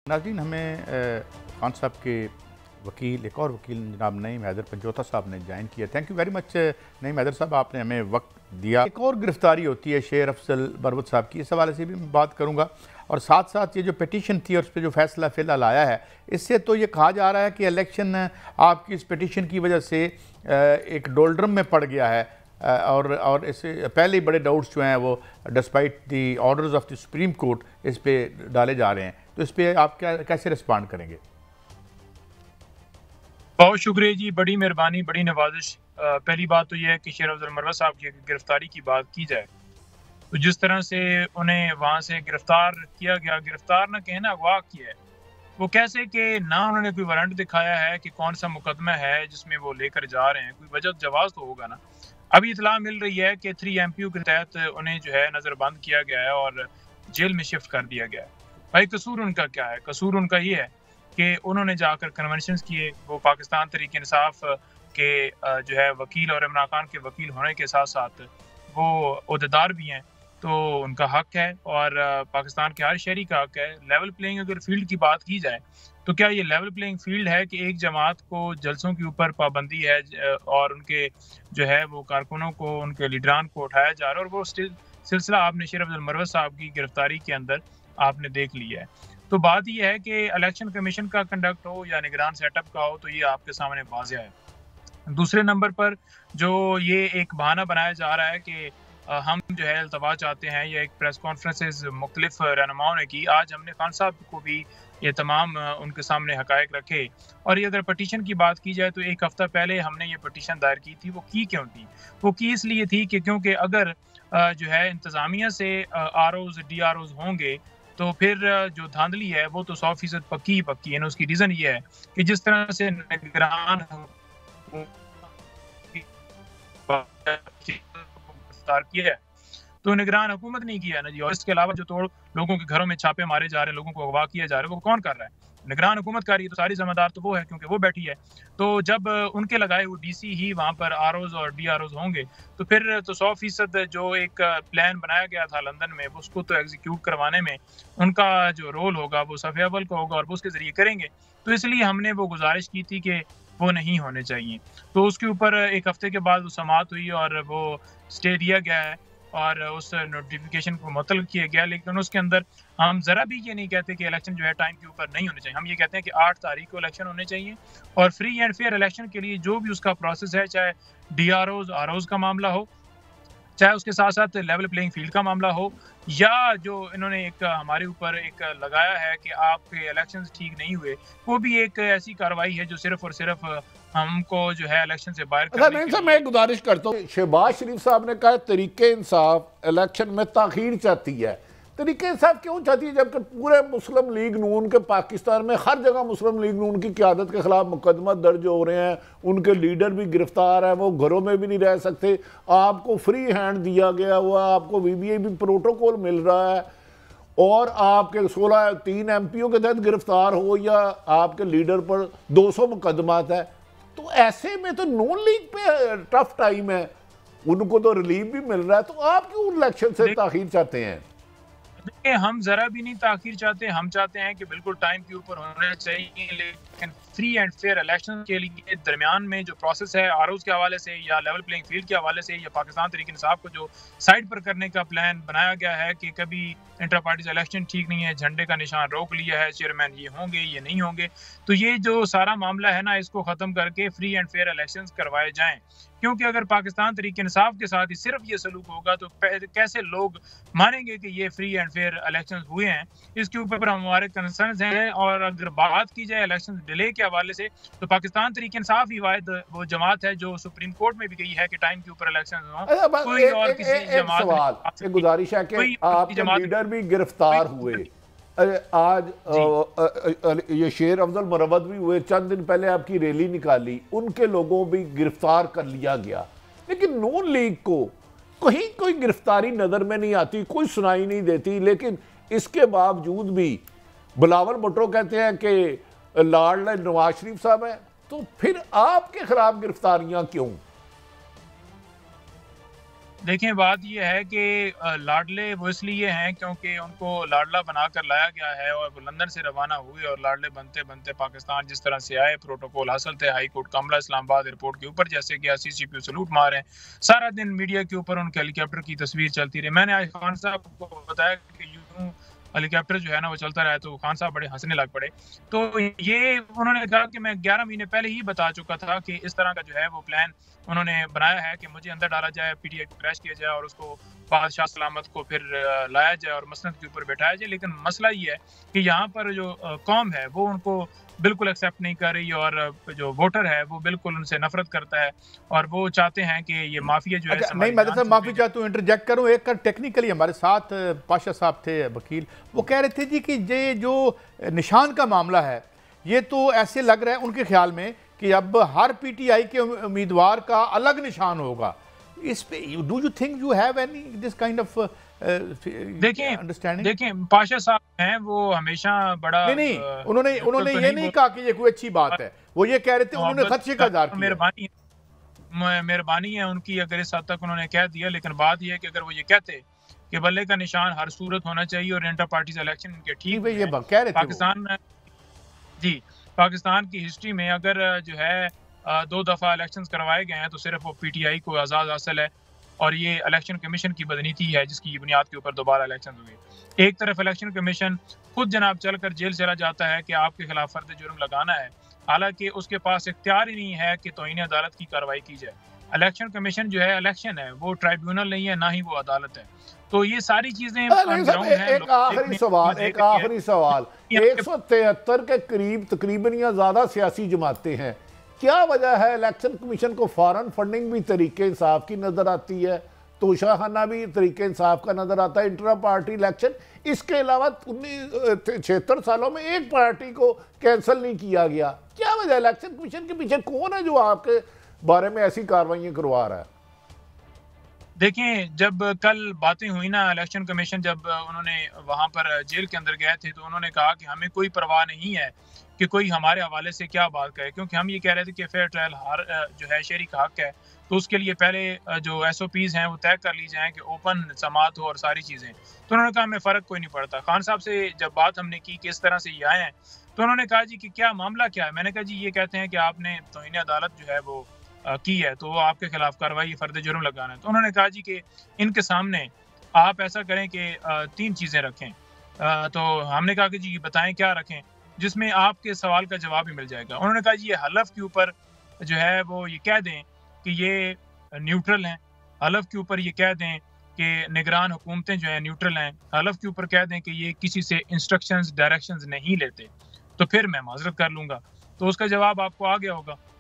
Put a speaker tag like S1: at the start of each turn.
S1: नाज़रीन हमें खान साहब के वकील एक और वकील जनाब नईम हैदर पंजोता साहब ने ज्वाइन किया। Thank you very much Naeem Haider साहब, आपने हमें वक्त दिया। एक और गिरफ्तारी होती है शेर अफजल मरवत साहब की, इस हवाले से भी मैं बात करूँगा और साथ साथ ये जो पिटीशन थी और उस पर जो फैसला फ़िलहाल आया है, इससे तो ये कहा जा रहा है कि इलेक्शन आपकी इस पिटीशन की वजह से एक डोल्ड्रम में पड़ गया है और इससे पहले ही बड़े डाउट्स जो हैं वो despite the orders of the supreme court इस पे डाले जा रहे हैं। तो इस पे आप क्या कैसे रिस्पॉन्ड करेंगे?
S2: बहुत शुक्रिया जी, बड़ी मेहरबानी, बड़ी नवाजिश। पहली बात तो यह है कि शेर अफजल मरवत साहब की गिरफ्तारी की बात की जाए तो जिस तरह से उन्हें वहाँ से गिरफ्तार किया गया, गिरफ्तार ना कहना अगवा किया है, वो कैसे कि ना उन्होंने कोई वारंट दिखाया है कि कौन सा मुकदमा है जिसमें वो लेकर जा रहे हैं, कोई वजह जवाब तो होगा ना। अभी इतला मिल रही है कि 3 MPU के तहत उन्हें जो है नज़रबंद किया गया है और जेल में शिफ्ट कर दिया गया है। भाई कसूर उनका क्या है? कसूर उनका ये है कि उन्होंने जाकर कन्वेंशंस किए, वो पाकिस्तान तहरीक इंसाफ के जो है वकील और इमरान खान के वकील होने के साथ साथ वो ओहदेदार भी हैं, तो उनका हक है और पाकिस्तान के हर शहरी का हक है। लेवल प्लेइंग अगर फील्ड की बात की जाए तो क्या ये लेवल प्लेइंग फील्ड है कि एक जमात को जलसों के ऊपर पाबंदी है और उनके जो है वो कारकुनों को, उनके लीडरान को उठाया जा रहा है और वो सिलसिला आपने शेर अफजल मरवत साहब की गिरफ्तारी के अंदर आपने देख लिया है। तो बात यह है कि इलेक्शन कमीशन का कंडक्ट हो या निगरान सेटअप का हो, तो ये आपके सामने वाज़ेह है। दूसरे नंबर पर जो ये एक बहाना बनाया जा रहा है कि हम जो है अल्तवा चाहते हैं, या एक प्रेस कॉन्फ्रेंसेस मुख्तलिफ रहनुमाओं ने की, आज हमने खान साहब को भी ये तमाम उनके सामने हकायक रखे। और ये अगर पटिशन की बात की जाए तो 1 हफ्ता पहले हमने ये पटिशन दायर की थी। वो की क्यों थी? वो की इसलिए थी कि क्योंकि अगर जो है इंतज़ामिया से ROs DROs होंगे तो फिर जो धांधली है वो तो 100% पक्की ही पक्की है ना। उसकी रीज़न ये है कि जिस तरह से निगरान गिरफ्तार किया है तो निगरान हुकूमत नहीं किया ना जी। और इसके अलावा जो तोड़ लोगों के घरों में छापे मारे जा रहे हैं, लोगों को अगवा किया जा रहा है, वो कौन कर रहा है? निगरान हुकूमत कर रही है। तो सारी जिम्मेदार तो वो है क्योंकि वो बैठी है। तो जब उनके लगाए हुए DC ही वहाँ पर ROs और DROs होंगे तो फिर तो 100% जो एक प्लान बनाया गया था लंदन में, उसको तो एग्जीक्यूट करवाने में उनका जो रोल होगा वो सफ़े अव्वल का होगा और वो उसके ज़रिए करेंगे। तो इसलिए हमने वो गुजारिश की थी कि वो नहीं होने चाहिए। तो उसके ऊपर 1 हफ्ते के बाद वो समाअत हुई और वो स्टे दिया गया है और उस नोटिफिकेशन को मुअत्तल किया गया। लेकिन उसके अंदर हम ज़रा भी ये नहीं कहते कि इलेक्शन जो है टाइम के ऊपर नहीं होने चाहिए। हम ये कहते हैं कि 8 तारीख को इलेक्शन होने चाहिए और फ्री एंड फेयर इलेक्शन के लिए जो भी उसका प्रोसेस है, चाहे DROs ROs का मामला हो, चाहे उसके साथ साथ लेवल प्लेइंग फील्ड का मामला हो, या जो इन्होंने एक हमारे ऊपर एक लगाया है कि आपके इलेक्शंस ठीक नहीं हुए, वो भी एक ऐसी कार्रवाई है जो सिर्फ और सिर्फ हमको जो है इलेक्शन से बाहर
S3: अच्छा
S2: करने
S3: नहीं
S2: के
S3: सर,
S2: लिए।
S3: मैं गुजारिश करता हूँ, शहबाज शरीफ साहब ने कहा तरीके इंसाफ इलेक्शन में ताखीर चाहती है। तरीके इंसाफ क्यों चाहती है जबकि पूरे मुस्लिम लीग नून के पाकिस्तान में हर जगह मुस्लिम लीग नून की क़यादत के खिलाफ मुकदमा दर्ज हो रहे हैं, उनके लीडर भी गिरफ्तार हैं, वो घरों में भी नहीं रह सकते, आपको फ्री हैंड दिया गया हुआ, आपको VVIP प्रोटोकॉल मिल रहा है और आपके 3 MPO के तहत गिरफ्तार हो या आपके लीडर पर 200 मुकदमात है। तो ऐसे में तो नॉन लीग पे टफ टाइम है, उनको तो रिलीफ भी मिल रहा है, तो आप क्यों इलेक्शन से ताखीर चाहते हैं?
S2: देखिए, हम जरा भी नहीं ताखीर चाहते। हम चाहते हैं कि बिल्कुल टाइम के ऊपर होना चाहिए, लेकिन फ्री एंड फेयर इलेक्शन के लिए दरमियान में जो प्रोसेस है ROs के हवाले से या लेवल प्लेइंग फील्ड के हवाले से या पाकिस्तान तहरीक इंसाफ को जो साइड पर करने का प्लान बनाया गया है कि कभी इंटर पार्टीज इलेक्शन ठीक नहीं है, झंडे का निशान रोक लिया है, चेयरमैन ये होंगे ये नहीं होंगे, तो ये जो सारा मामला है ना, इसको ख़त्म करके फ्री एंड फेयर इलेक्शंस करवाए जाएं। क्योंकि अगर पाकिस्तान तहरीक इंसाफ के साथ ही सिर्फ ये सलूक होगा तो कैसे लोग मानेंगे कि ये फ्री एंड फेयर इलेक्शंस हुए हैं? इसके ऊपर हमारे कंसर्न्स हैं। और अगर बात की जाए इलेक्शन डिले के हवाले से, तो पाकिस्तान तहरीक इंसाफ ही वाहिद वो जमात है जो सुप्रीम कोर्ट में भी गई है कि टाइम के ऊपर इलेक्शन हो। कोई और किसी जमात
S3: एक गुजारिश है कि आपके लीडर भी गिरफ्तार हुए, आज ये शेर अफजल मरवत भी हुए, चंद दिन पहले आपकी रैली निकाली, उनके लोगों भी गिरफ्तार कर लिया गया, लेकिन नून लीग को कहीं कोई गिरफ्तारी नजर में नहीं आती, कोई सुनाई नहीं देती। लेकिन इसके बावजूद भी बिलावल भुट्टो कहते हैं कि लाडला नवाज शरीफ साहब है, तो फिर आपके खिलाफ गिरफ्तारियां क्यों?
S2: देखें, बात यह है कि लाडले वो इसलिए हैं क्योंकि उनको लाडला बनाकर लाया गया है और वो लंदन से रवाना हुए और लाडले बनते बनते पाकिस्तान जिस तरह से आए, प्रोटोकॉल हासिल थे, हाई कोर्ट कमला इस्लामाबाद एयरपोर्ट के ऊपर जैसे गया, CCP सलूट मारे, सारा दिन मीडिया के ऊपर उनके हेलीकॉप्टर की तस्वीर चलती रही। मैंने आज खान साहब को बताया कि यूं हेलीकॉप्टर जो है ना वो चलता रहा, तो खान साहब बड़े हंसने लग पड़े। तो ये उन्होंने कहा कि मैं 11 महीने पहले ही बता चुका था कि इस तरह का जो है वो प्लान उन्होंने बनाया है कि मुझे अंदर डाला जाए, PTI को क्रैश किया जाए और उसको बादशाह सलामत को फिर लाया जाए और मसनद के ऊपर बैठाया जाए। लेकिन मसला ये है कि यहाँ पर जो कौम है वो उनको बिल्कुल एक्सेप्ट नहीं कर रही और जो वोटर है वो बिल्कुल उनसे नफरत करता है और वो चाहते हैं कि ये माफिया जो है
S1: नहीं, मैं तो माफी चाहता हूँ, इंटरजेक्ट करूँ। एक टेक्निकली हमारे साथ पाशा साहब थे वकील, वो कह रहे थे जी कि ये जो निशान का मामला है ये तो ऐसे लग रहा है उनके ख्याल में कि अब हर PTI के उम्मीदवार का अलग निशान होगा। इस पे do you think you have any this kind of understanding?
S2: देखें, पाशा साहब हैं वो हमेशा बड़ा
S1: नहीं, उन्होंने ये नहीं कहा कि ये कोई अच्छी बात है, वो ये कह रहे थे, उन्होंने खदशे का इज़हार किया।
S2: मेहरबानी है उनकी अगर इस हद तक उन्होंने कह दिया, लेकिन बात यह है कि अगर वो ये कहते कि बल्ले का निशान हर सूरत होना चाहिए और इंटर पार्टीज इलेक्शन इनके ठीक
S1: ये कह रहे थे
S2: पाकिस्तान की हिस्ट्री में अगर जो है 2 दफ़ा इलेक्शंस करवाए गए हैं तो सिर्फ वो PTI को आज़ाद हासिल है और ये इलेक्शन कमीशन की बदनीति है जिसकी बुनियाद के ऊपर दोबारा इलेक्शन हुए। एक तरफ इलेक्शन कमीशन खुद जनाब चलकर जेल चला जाता है कि आपके खिलाफ फर्द जुर्म लगाना है, हालांकि उसके पास इख्तियार ही नहीं है कि तौहीन अदालत की कार्रवाई की जाए। इलेक्शन कमीशन जो है इलेक्शन है, वो ट्राइब्यूनल नहीं है, ना ही वो अदालत है। तो ये सारी चीजें
S3: एक आखिरी सवाल 173 के करीब तकरीबन या ज्यादा सियासी जमातें हैं, क्या वजह है इलेक्शन कमीशन को फॉरेन फंडिंग भी तरीके इंसाफ की नजर आती है, तोशाखाना भी तरीके इंसाफ का नजर आता है, इंट्रा पार्टी इलेक्शन, इसके अलावा 76 सालों में एक पार्टी को कैंसिल नहीं किया गया, क्या वजह? इलेक्शन कमीशन के पीछे कौन है जो आपके बारे में ऐसी कार्रवाई करवा रहा है?
S2: देखें, जब कल बातें हुई ना, इलेक्शन कमीशन जब उन्होंने वहां पर जेल के अंदर गए थे तो उन्होंने कहा कि हमें कोई परवाह नहीं है कि कोई हमारे हवाले से क्या बात करे, क्योंकि हम ये कह रहे थे कि फेयर ट्रायल हर जो है शहरी का हक है, तो उसके लिए पहले जो SOPs हैं वो तय कर ली जाएं कि ओपन समात हो और सारी चीज़ें। तो उन्होंने कहा हमें फ़र्क कोई नहीं पड़ता। खान साहब से जब बात हमने की कि इस तरह से ये आए हैं तो उन्होंने कहा जी कि क्या मामला क्या है। मैंने कहा जी ये कहते हैं कि आपने तौहीन अदालत जो है वो की है तो वो आपके खिलाफ कार्रवाई फर्द जुर्म लगाना है। तो उन्होंने कहा जी कि इनके सामने आप ऐसा करें कि 3 चीज़ें रखें। तो हमने कहा कि जी बताएं क्या रखें जिसमें आपके सवाल का जवाब ही मिल जाएगा। उन्होंने कहा जी ये हलफ के ऊपर जो है वो ये कह दें कि ये न्यूट्रल हैं, हलफ के ऊपर ये कह दें कि निगरान हुकूमतें जो है न्यूट्रल हैं, हलफ के ऊपर कह दें कि ये किसी से इंस्ट्रक्शंस डायरेक्शंस नहीं लेते, तो फिर मैं माजरत कर लूँगा। तो उसका जवाब आपको आ गया होगा।